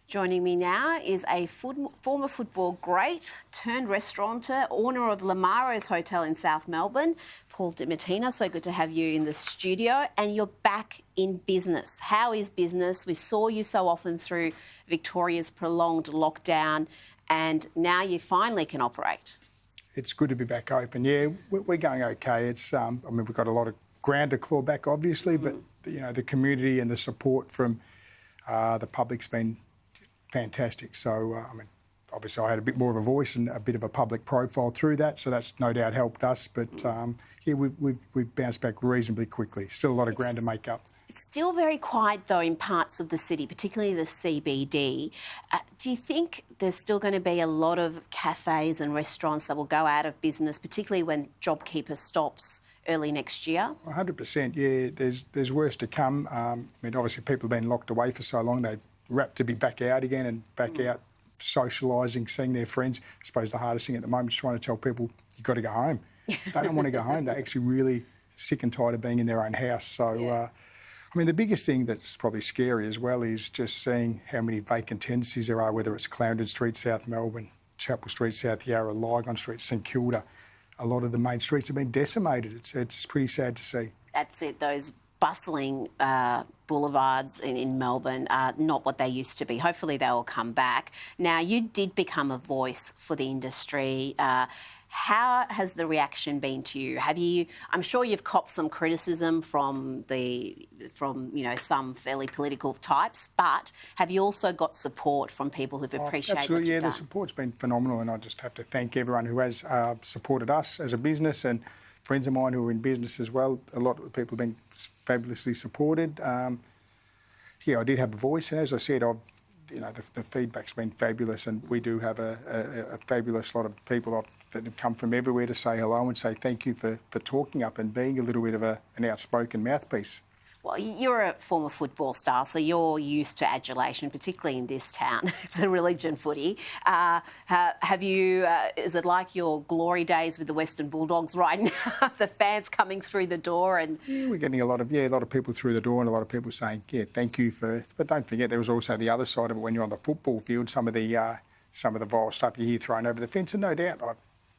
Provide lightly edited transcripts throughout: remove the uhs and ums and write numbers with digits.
Joining me now is a former football great turned restaurateur, owner of Lamaro's Hotel in South Melbourne, Paul Dimattina. So good to have you in the studio, and you're back in business. How is business? We saw you so often through Victoria's prolonged lockdown, and now you finally can operate. It's good to be back open. Yeah, we're going okay. It's I mean, we've got a lot of ground to claw back, obviously, but you know, the community and the support from the public's been fantastic. So, I mean, obviously I had a bit more of a voice and a bit of a public profile through that, so that's no doubt helped us. But, yeah, we've bounced back reasonably quickly. Still a lot of ground to make up. It's still very quiet, though, in parts of the city, particularly the CBD. Do you think there's still going to be a lot of cafes and restaurants that will go out of business, particularly when JobKeeper stops early next year? 100%, yeah. There's worse to come. I mean, obviously people have been locked away for so long, they're rapt to be back out again and back out socialising, seeing their friends. I suppose the hardest thing at the moment is trying to tell people you've got to go home. They don't want to go home. They're actually really sick and tired of being in their own house. So, I mean, the biggest thing that's probably scary as well is just seeing how many vacant tenancies there are, whether it's Clarendon Street, South Melbourne, Chapel Street, South Yarra, Lygon Street, St Kilda. A lot of the main streets have been decimated. It's pretty sad to see. That's it. Those bustling boulevards in Melbourne are not what they used to be. Hopefully they will come back. Now, you did become a voice for the industry. How has the reaction been to you? I'm sure you've copped some criticism from some fairly political types, but have you also got support from people who've appreciated absolutely, what you've done? The support's been phenomenal, and I just have to thank everyone who has supported us as a business, and friends of mine who are in business as well. A lot of people have been fabulously supported. I did have a voice, and as I said, the feedback's been fabulous, and we do have a fabulous lot of people that have come from everywhere to say hello and say thank you for talking up and being a little bit of an outspoken mouthpiece. Well, you're a former football star, so you're used to adulation, particularly in this town. It's a religion, footy. Is it like your glory days with the Western Bulldogs right now? The fans coming through the door and... Yeah, we're getting a lot of people through the door, and a lot of people saying, thank you for... But don't forget, there was also the other side of it when you're on the football field, some of the vile stuff you hear thrown over the fence, and no doubt,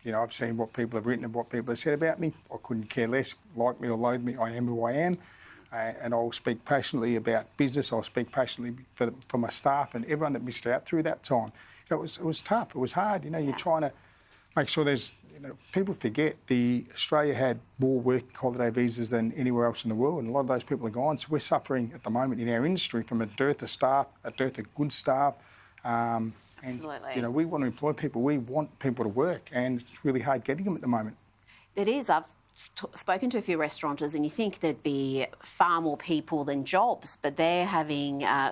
I've seen what people have written and what people have said about me. I couldn't care less, like me or loathe me, I am who I am. And I'll speak passionately about business. I'll speak passionately for my staff and everyone that missed out through that time. It was tough. It was hard. You're trying to make sure there's... people forget Australia had more work holiday visas than anywhere else in the world, and a lot of those people are gone. So we're suffering at the moment in our industry from a dearth of staff, a dearth of good staff. Absolutely. We want to employ people. We want people to work, and it's really hard getting them at the moment. It is. I've spoken to a few restaurateurs, and you think there'd be far more people than jobs, but they're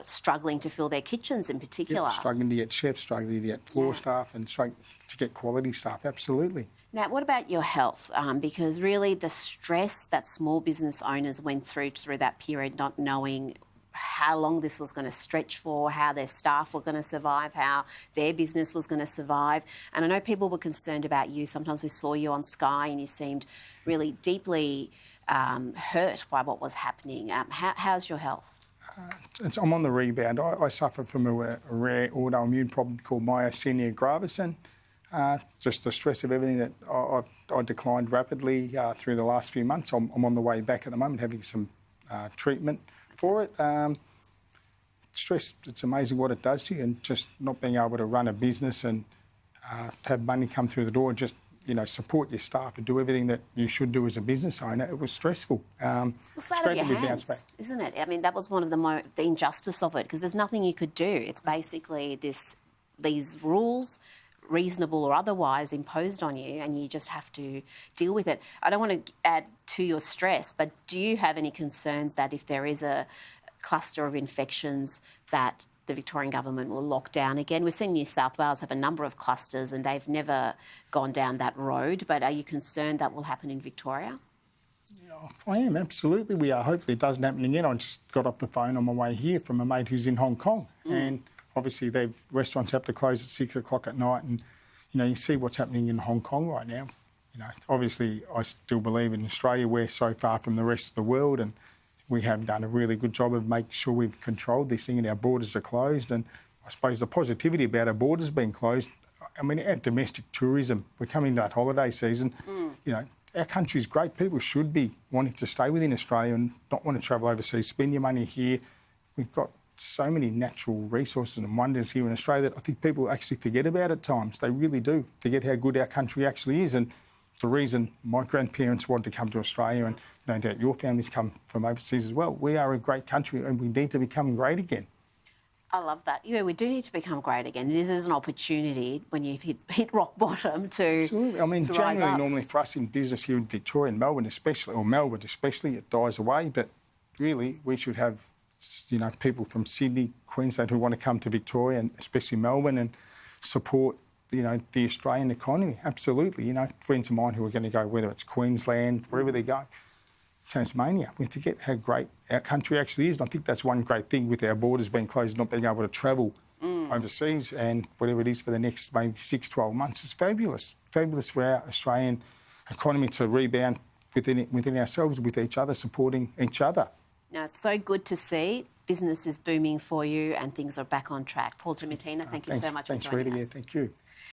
struggling to fill their kitchens in particular. Struggling to get chefs, struggling to get floor staff, and struggling to get quality staff, absolutely. Now, what about your health? Because really the stress that small business owners went through that period, not knowing how long this was going to stretch for, how their staff were going to survive, how their business was going to survive. And I know people were concerned about you. Sometimes we saw you on Sky and you seemed really deeply hurt by what was happening. How's your health? I'm on the rebound. I suffer from a rare autoimmune problem called myasthenia gravis. Just the stress of everything that I declined rapidly through the last few months. I'm on the way back at the moment, having some treatment for it. Stress, it's amazing what it does to you, and just not being able to run a business and have money come through the door and just, support your staff and do everything that you should do as a business owner. It was stressful. It's great to be bounced back, isn't it? I mean, that was one of the injustice of it, because there's nothing you could do. It's basically these rules, reasonable or otherwise, imposed on you, and you just have to deal with it. I don't want to add to your stress, but do you have any concerns that if there is a cluster of infections that the Victorian government will lock down again? We've seen New South Wales have a number of clusters and they've never gone down that road, but are you concerned that will happen in Victoria? Yeah, I am, absolutely we are. Hopefully it doesn't happen again. I just got off the phone on my way here from a mate who's in Hong Kong, and obviously restaurants have to close at 6 o'clock at night, and you see what's happening in Hong Kong right now. Obviously I still believe in Australia we're so far from the rest of the world, and we have done a really good job of making sure we've controlled this thing and our borders are closed, and I suppose the positivity about our borders being closed, I mean, our domestic tourism, we're coming to that holiday season, you know, our country's great. People should be wanting to stay within Australia and not want to travel overseas, spend your money here. We've got so many natural resources and wonders here in Australia that I think people actually forget about at times. They really do forget how good our country actually is. And the reason my grandparents wanted to come to Australia, and no doubt your family's come from overseas as well, we are a great country and we need to become great again. I love that. Yeah, we do need to become great again. It is an opportunity when you've hit rock bottom to Absolutely. I mean, generally, normally for us in business here in Victoria and Melbourne especially, it dies away. But really, we should have, you know, people from Sydney, Queensland who want to come to Victoria and especially Melbourne and support, you know, the Australian economy. Absolutely. You know, friends of mine who are going to go, whether it's Queensland, wherever they go, Tasmania. We forget how great our country actually is. And I think that's one great thing with our borders being closed, not being able to travel overseas and whatever it is for the next maybe 6-12 months. It's fabulous. Fabulous for our Australian economy to rebound within ourselves, with each other, supporting each other. Now, it's so good to see business is booming for you and things are back on track. Paul Dimattina, thank you so much for joining us. Thanks, Rita. Yeah, thank you.